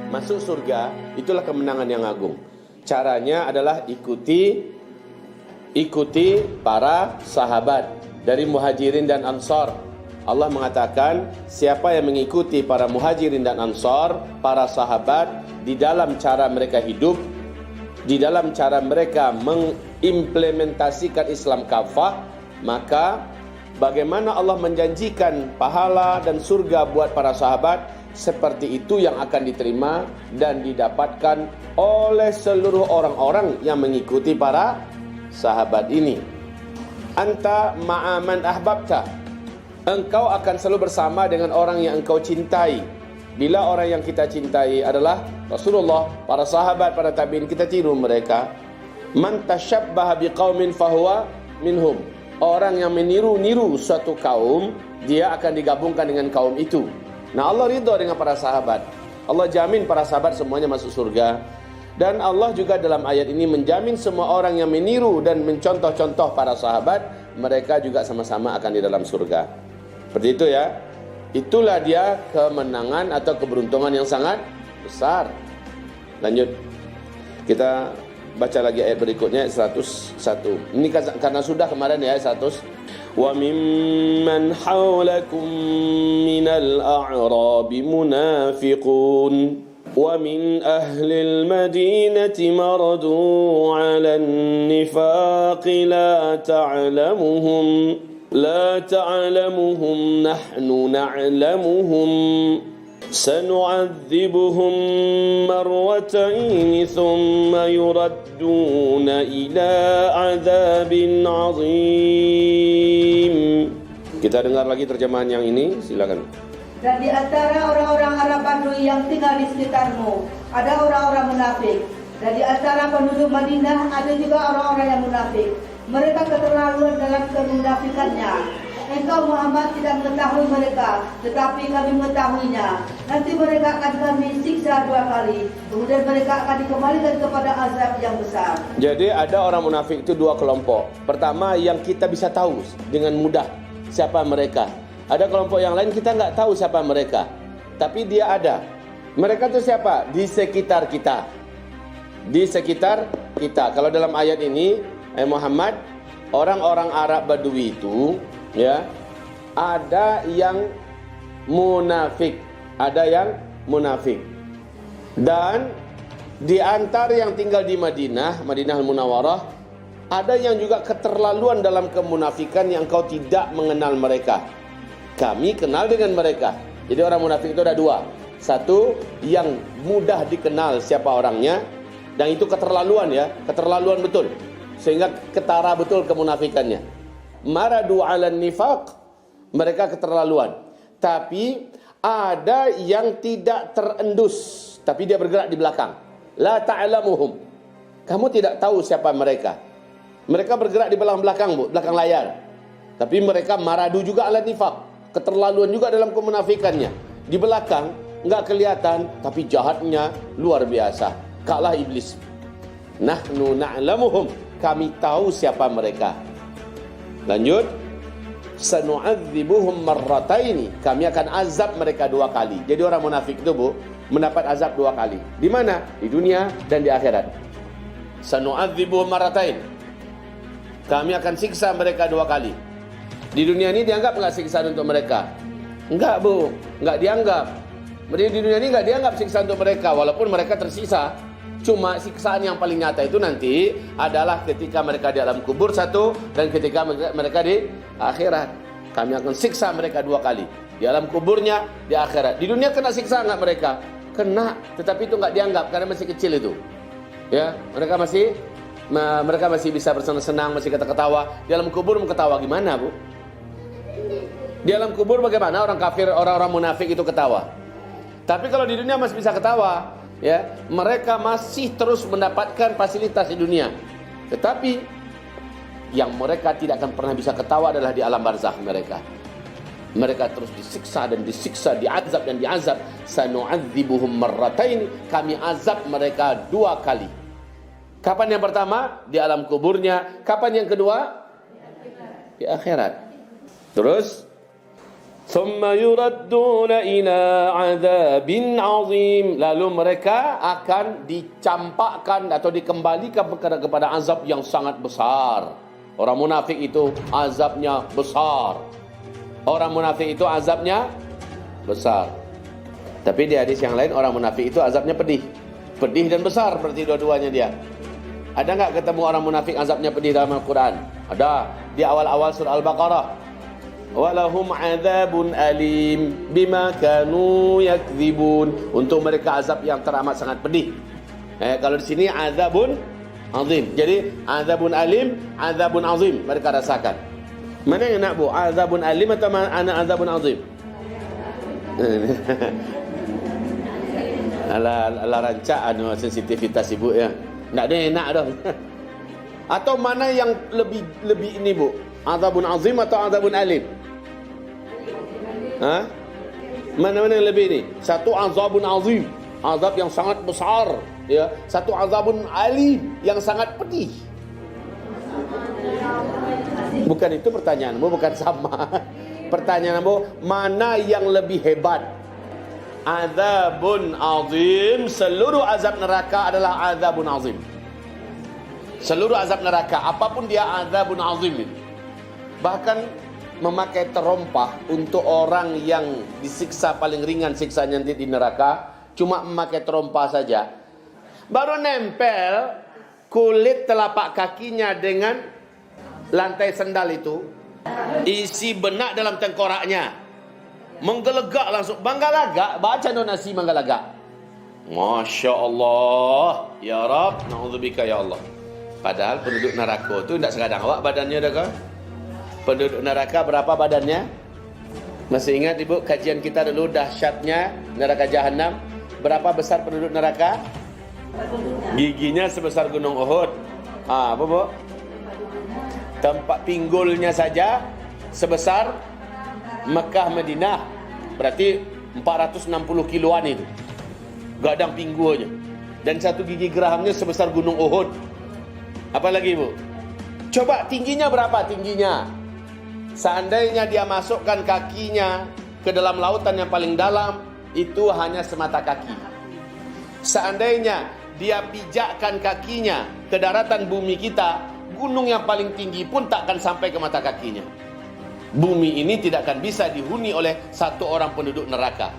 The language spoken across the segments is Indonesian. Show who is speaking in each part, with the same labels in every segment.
Speaker 1: masuk surga, itulah kemenangan yang agung. Caranya adalah ikuti para sahabat dari Muhajirin dan Ansar. Allah mengatakan, siapa yang mengikuti para Muhajirin dan Ansar, para sahabat, di dalam cara mereka hidup, di dalam cara mereka mengimplementasikan Islam kafah, maka bagaimana Allah menjanjikan pahala dan surga buat para sahabat, seperti itu yang akan diterima dan didapatkan oleh seluruh orang-orang yang mengikuti para sahabat ini. Anta ma'aman ahbabta, engkau akan selalu bersama dengan orang yang engkau cintai. Bila orang yang kita cintai adalah Rasulullah, para sahabat, para tabi'in, kita tiru mereka. Man tashabbaha biqaumin fahuwa minhum. Orang yang meniru-niru suatu kaum, dia akan digabungkan dengan kaum itu. Nah, Allah ridha dengan para sahabat. Allah jamin para sahabat semuanya masuk surga. Dan Allah juga dalam ayat ini menjamin semua orang yang meniru dan mencontoh-contoh para sahabat, mereka juga sama-sama akan di dalam surga. Seperti itu ya. Itulah dia kemenangan atau keberuntungan yang sangat besar. Lanjut. Kita baca lagi ayat berikutnya, 101. Ini karena sudah kemarin ya, 100. Wa mimman hawlakum minal a'rabi munafiqun wa min ahlil madinati maradu 'alan nifaqi la ta'lamuhum nahnu na'lamuhum سنعذبهم مرتين ثم يردون إلى عذاب عظيم. Kita dengar lagi terjemahan yang ini, silakan.
Speaker 2: Dan di antara orang-orang Arab Badui yang tinggal di sekitarmu ada orang-orang munafik. Dan di antara penduduk Madinah ada juga orang-orang yang munafik. Mereka keterlaluan dalam kemunafikannya. Engkau Muhammad tidak mengetahui mereka, tetapi kami mengetahuinya. Nanti mereka akan kami siksa 2 kali. Kemudian mereka akan dikembalikan kepada azab yang besar.
Speaker 1: Jadi ada orang munafik itu 2 kelompok. Pertama, yang kita bisa tahu dengan mudah siapa mereka. Ada kelompok yang lain kita nggak tahu siapa mereka, tapi dia ada. Mereka itu siapa? Di sekitar kita. Di sekitar kita. Kalau dalam ayat ini, Muhammad, orang-orang Arab Badui itu, ya, ada yang munafik, dan di antara yang tinggal di Madinah Munawwarah, ada yang juga keterlaluan dalam kemunafikan yang kau tidak mengenal mereka. Kami kenal dengan mereka. Jadi orang munafik itu ada 2. Satu, yang mudah dikenal siapa orangnya, dan itu keterlaluan ya, keterlaluan betul, sehingga ketara betul kemunafikannya. Maradu 'alan nifaq, mereka keterlaluan. Tapi ada yang tidak terendus, tapi dia bergerak di belakang. La ta'lamuhum, kamu tidak tahu siapa mereka. Mereka bergerak di belakang, belakang layar. Tapi mereka maradu juga 'alan nifaq, keterlaluan juga dalam kemunafikannya. Di belakang enggak kelihatan, tapi jahatnya luar biasa. Kalah iblis. Nahnu na'lamuhum, kami tahu siapa mereka. Lanjut, sanu'adzibuhum marrataini, kami akan azab mereka 2 kali. Jadi orang munafik itu mendapat azab 2 kali. Di mana? Di dunia dan di akhirat. Sanu'adzibuhum marratain, kami akan siksa mereka 2 kali. Di dunia ini dianggap enggak siksaan untuk mereka? Enggak, enggak dianggap. Di dunia ini enggak dianggap siksa untuk mereka, walaupun mereka tersisa. Cuma siksaan yang paling nyata itu nanti adalah ketika mereka di alam kubur 1, dan ketika mereka di akhirat. Kami akan siksa mereka 2 kali. Di alam kuburnya, di akhirat. Di dunia kena siksa enggak mereka? Kena, tetapi itu enggak dianggap karena masih kecil itu. Ya, mereka masih bisa bersenang-senang, masih ketawa. Di alam kubur mau ketawa gimana, Bu? Di alam kubur bagaimana orang kafir, orang-orang munafik itu ketawa? Tapi kalau di dunia masih bisa ketawa, ya, mereka masih terus mendapatkan fasilitas di dunia. Tetapi yang mereka tidak akan pernah bisa ketawa adalah di alam barzakh mereka. Mereka terus disiksa dan disiksa, diazab dan diazab. Sanu'adzibuhum marratain, kami azab mereka 2 kali. Kapan yang pertama? Di alam kuburnya. Kapan yang kedua? Di akhirat. Terus Thumma yuradduna ila adzabin azim. Lalu mereka akan dicampakkan atau dikembalikan kepada azab yang sangat besar. Orang munafik itu azabnya besar. Orang munafik itu azabnya besar. Tapi di hadis yang lain orang munafik itu azabnya pedih. Pedih dan besar berarti dua-duanya dia. Ada enggak ketemu orang munafik azabnya pedih dalam Al-Quran? Ada. Di awal-awal surah Al-Baqarah. Walahum adzabun alim bima kanu yakdzibun. Untuk mereka azab yang teramat sangat pedih. Kalau di sini azabun azim. Jadi azabun alim, azabun azim mereka rasakan. Mana yang nak bu? Azabun alim atau ana azabun azim? Ala rancak sensitivitas ibu ya. Nak ada enak dah. Atau mana yang lebih ini bu? Azabun azim atau azabun alim? Ha? Mana-mana yang lebih ni? Satu azabun azim, azab yang sangat besar, ya. Satu azabun alim yang sangat pedih. Bukan itu pertanyaanmu, bukan sama. Pertanyaanmu, mana yang lebih hebat? Azabun azim, seluruh azab neraka adalah azabun azim. Seluruh azab neraka, apapun dia azabun azim. Bahkan memakai terompah untuk orang yang disiksa paling ringan siksanya nanti di neraka, cuma memakai terompah saja, baru nempel kulit telapak kakinya dengan lantai sendal itu, isi benak dalam tengkoraknya, menggelegak langsung. Manggalaga, baca donasi manggalaga. Masya Allah, ya Rab, na'udzubika ya Allah. Padahal penduduk neraka tu tidak sekadang awak badannya dah kah? Penduduk neraka berapa badannya? Masih ingat ibu kajian kita dulu dahsyatnya neraka jahanam? Berapa besar penduduk neraka? Giginya sebesar gunung Uhud. Apa bu? Tempat pinggulnya saja sebesar Mekah Madinah. Berarti 460 kiloan itu. Gadang pinggulnya. Dan satu gigi gerahamnya sebesar gunung Uhud. Apa lagi bu? Coba tingginya berapa tingginya? Seandainya dia masukkan kakinya ke dalam lautan yang paling dalam, itu hanya semata kaki. Seandainya dia pijakkan kakinya ke daratan bumi kita, gunung yang paling tinggi pun tak akan sampai ke mata kakinya. Bumi ini tidak akan bisa dihuni oleh satu orang penduduk neraka.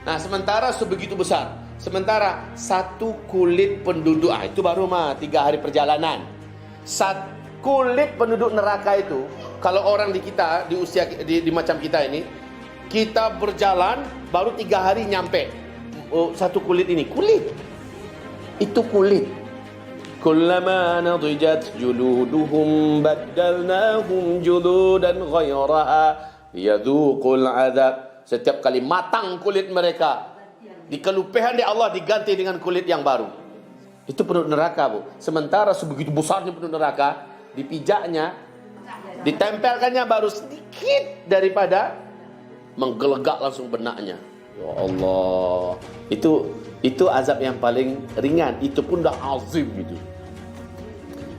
Speaker 1: Nah, sementara sebegitu besar. Sementara satu kulit penduduk, itu baru 3 hari perjalanan. Satu kulit penduduk neraka itu, kalau orang di kita, di usia di macam kita ini, kita berjalan baru 3 hari nyampe. Satu kulit ini, kulit. Itu kulit. Kullama nadijat juluduhum baddalnahum juludan ghairaha yadhuqul azab. Setiap kali matang kulit mereka, dikelupehan di Allah diganti dengan kulit yang baru. Itu penduduk neraka bu. Sementara sebegitu besarnya penduduk neraka, dipijaknya, ditempelkannya baru sedikit daripada menggelegak langsung benaknya. Ya Allah, itu azab yang paling ringan. Itu pun dah azim itu.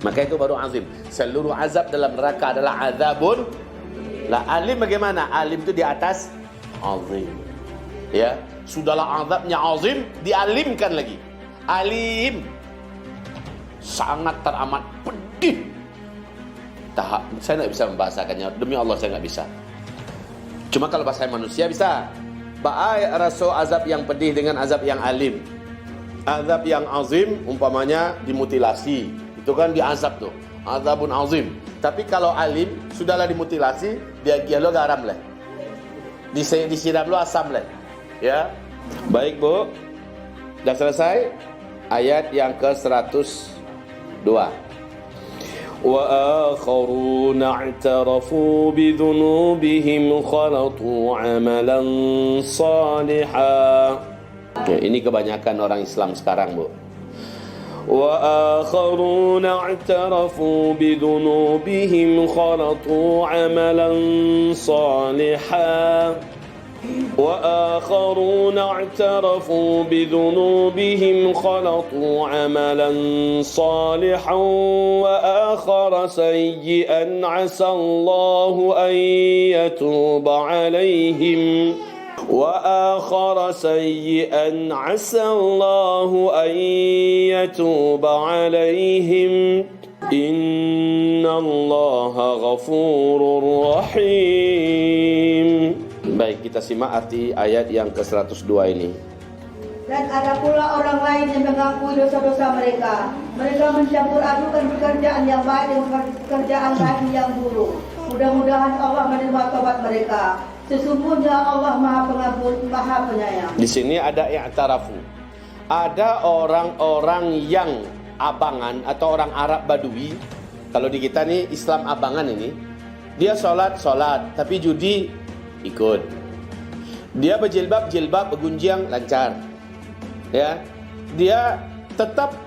Speaker 1: Maka itu baru azim. Seluruh azab dalam neraka adalah azabun. Lah alim bagaimana? Alim itu di atas azim. Ya, sudahlah azabnya azim, dialimkan lagi. Alim, sangat teramat pedih. Saya tidak bisa membahasakannya. Demi Allah saya tidak bisa. Cuma kalau bahasa manusia bisa. Rasul azab yang pedih dengan azab yang alim. Azab yang azim umpamanya dimutilasi. Itu kan diazab tuh. Azabun azim. Tapi kalau alim sudahlah dimutilasi, dia lo garam lah. Disiram lo asam lah. Ya. Baik bu. Dah selesai. Ayat yang ke-102. وآخرون اعترفوا بذنوبهم خلطوا عملا صالحا. Ini kebanyakan orang Islam sekarang bu. وآخرون اعترفوا بذنوبهم خلطوا عملا صالحا وآخرون اعترفوا بذنوبهم خلطوا عملا صالحا وآخر سيئا عسى الله أن يتوب عليهم وآخر سيئا عسى الله أن يتوب عليهم إن الله غفور رحيم. Baik, kita simak arti ayat yang ke-102 ini.
Speaker 2: Dan ada pula orang lain yang mengakui dosa-dosa mereka. Mereka mencampur adukan pekerjaan yang baik dengan pekerjaan lain yang buruk. Mudah-mudahan Allah menerima taubat mereka. Sesungguhnya Allah Maha Pengampun, Maha Penyayang.
Speaker 1: Di sini ada i'tarafu. Ada orang-orang yang abangan atau orang Arab Badui. Kalau di kita nih Islam abangan ini, dia sholat, tapi judi ikut. Dia berjilbab, bergunjing lancar. Ya. Dia tetap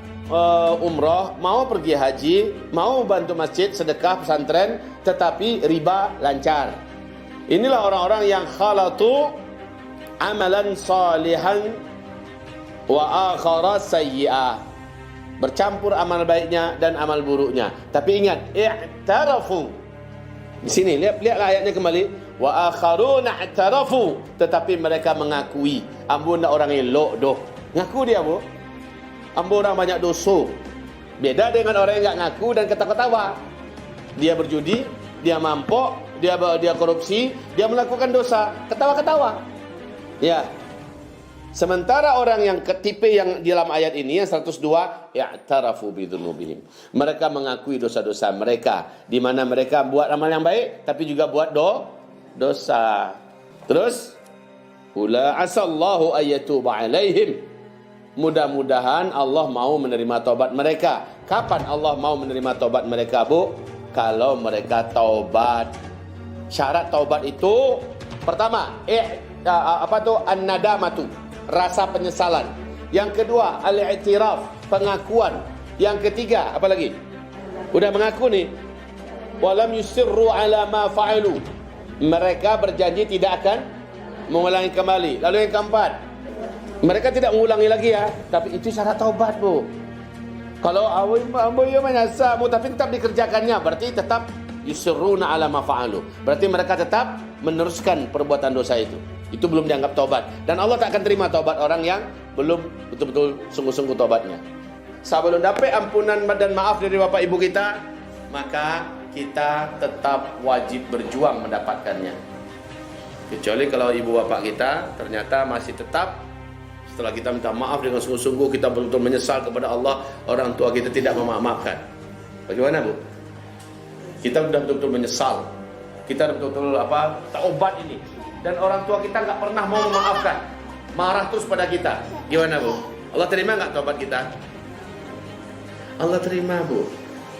Speaker 1: umroh, mau pergi haji, mau bantu masjid, sedekah, pesantren, tetapi riba lancar. Inilah orang-orang yang khalatu amalan salihan wa akhara sayyi'ah. Bercampur amal baiknya dan amal buruknya. Tapi ingat, i'tarafu. Di sini lihatlah ayatnya kembali. Wa akharuna i'tarafu, tetapi mereka mengakui, ambo ndak orang elok doh. Ngaku dia, Bu. Ambo orang banyak dosa. Beda dengan orang yang enggak ngaku dan ketawa-ketawa. Dia berjudi, dia mampok, dia korupsi, dia melakukan dosa, ketawa-ketawa. Ya. Sementara orang yang tipe yang di dalam ayat ini yang 102, i'tarafu bidzunubihim. Mereka mengakui dosa-dosa mereka, di mana mereka buat amal yang baik tapi juga buat dosa. Terus ula asallahu ayyatuba alaihim. Mudah-mudahan Allah mau menerima taubat mereka. Kapan Allah mau menerima taubat mereka, Bu? Kalau mereka taubat. Syarat taubat itu pertama, an-nadamatu, rasa penyesalan. Yang kedua, al-i'tiraf, pengakuan. Yang ketiga, apa lagi? Udah mengaku nih. Walam yusirru ala ma fa'alu. Mereka berjanji tidak akan mengulangi kembali. Lalu yang keempat, mereka tidak mengulangi lagi ya. Tapi itu syarat taubat, Bu. Kalau ambo ya menyesal, tapi tetap dikerjakannya, berarti tetap yusirruna ala ma fa'alu. Berarti mereka tetap meneruskan perbuatan dosa itu. Itu belum dianggap taubat. Dan Allah tak akan terima taubat orang yang belum betul-betul sungguh-sungguh taubatnya. Sebelum dapat ampunan dan maaf dari Bapak Ibu kita, maka kita tetap wajib berjuang mendapatkannya. Kecuali kalau ibu bapak kita ternyata masih tetap, setelah kita minta maaf dengan sungguh-sungguh, kita betul-betul menyesal kepada Allah, orang tua kita tidak memaafkan. Bagaimana, Bu? Kita sudah betul-betul menyesal, kita betul-betul taubat ini, dan orang tua kita nggak pernah mau memaafkan, marah terus pada kita. Gimana, Bu? Allah terima nggak taubat kita? Allah terima, Bu.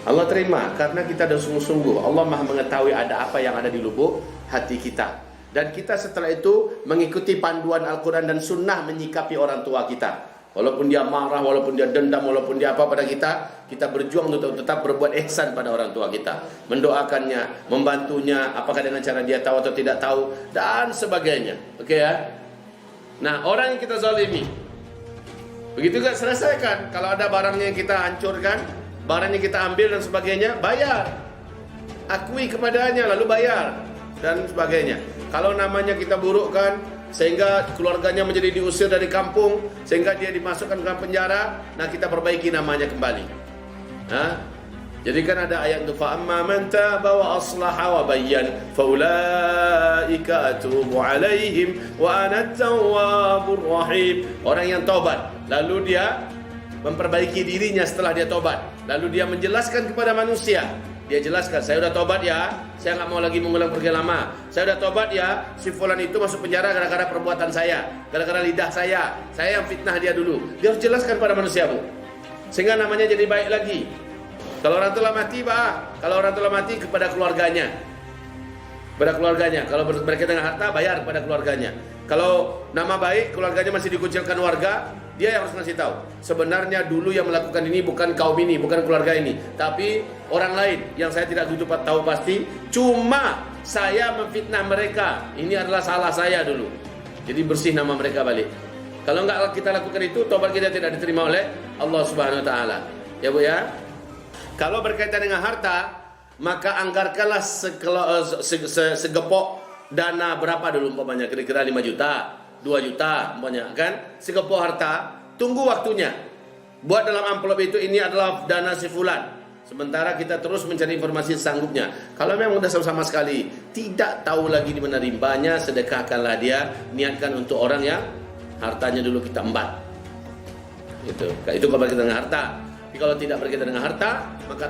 Speaker 1: Allah terima karena kita sudah sungguh-sungguh. Allah Maha mengetahui ada apa yang ada di lubuk hati kita. Dan kita setelah itu mengikuti panduan Al-Quran dan Sunnah menyikapi orang tua kita. Walaupun dia marah, walaupun dia dendam, walaupun dia apa pada kita berjuang untuk tetap berbuat ihsan pada orang tua kita. Mendoakannya, membantunya, apakah dengan cara dia tahu atau tidak tahu, dan sebagainya. Oke ya? Nah, orang yang kita zalimi, begitu juga selesaikan. Kalau ada barangnya yang kita hancurkan, barangnya kita ambil dan sebagainya, bayar. Akui kepadanya lalu bayar dan sebagainya. Kalau namanya kita burukkan sehingga keluarganya menjadi diusir dari kampung, sehingga dia dimasukkan ke penjara, nah kita perbaiki namanya kembali. Jadi kan ada ayat itu, fa amma man taba wa aslaha wa bayyan fa ulaika atubu alaihim wa ana at-tawwabur rahim. Orang yang taubat lalu dia memperbaiki dirinya setelah dia tobat, lalu dia menjelaskan kepada manusia, dia jelaskan, saya sudah tobat ya, saya nggak mau lagi mengulang perkara lama, saya sudah tobat ya, si fulan itu masuk penjara gara-gara perbuatan saya, gara-gara lidah saya yang fitnah dia dulu. Dia harus jelaskan pada manusia, Bu, sehingga namanya jadi baik lagi. Kalau orang telah mati, Pak, kalau orang telah mati kepada keluarganya, kalau berkaitan dengan harta, bayar kepada keluarganya. Kalau nama baik, keluarganya masih dikucilkan warga, dia yang harus ngasih tahu. Sebenarnya dulu yang melakukan ini bukan kaum ini, bukan keluarga ini, tapi orang lain yang saya tidak begitu tahu pasti. Cuma saya memfitnah mereka. Ini adalah salah saya dulu. Jadi bersih nama mereka balik. Kalau enggak kita lakukan itu, tobat kita tidak diterima oleh Allah Subhanahu wa taala. Ya Bu ya. Kalau berkaitan dengan harta, maka anggarkanlah segepok dana berapa dulu umpamanya, kira-kira 5 juta, 2 juta umpamanya kan, segepok harta, tunggu waktunya. Buat dalam amplop itu, ini adalah dana si fulan. Sementara kita terus mencari informasi sanggupnya. Kalau memang sudah sama sekali tidak tahu lagi di mana rimbanya, sedekahkanlah dia, niatkan untuk orang yang hartanya dulu kita embat. Itu kalau berkaitan dengan harta. Tapi kalau tidak berkaitan dengan harta, maka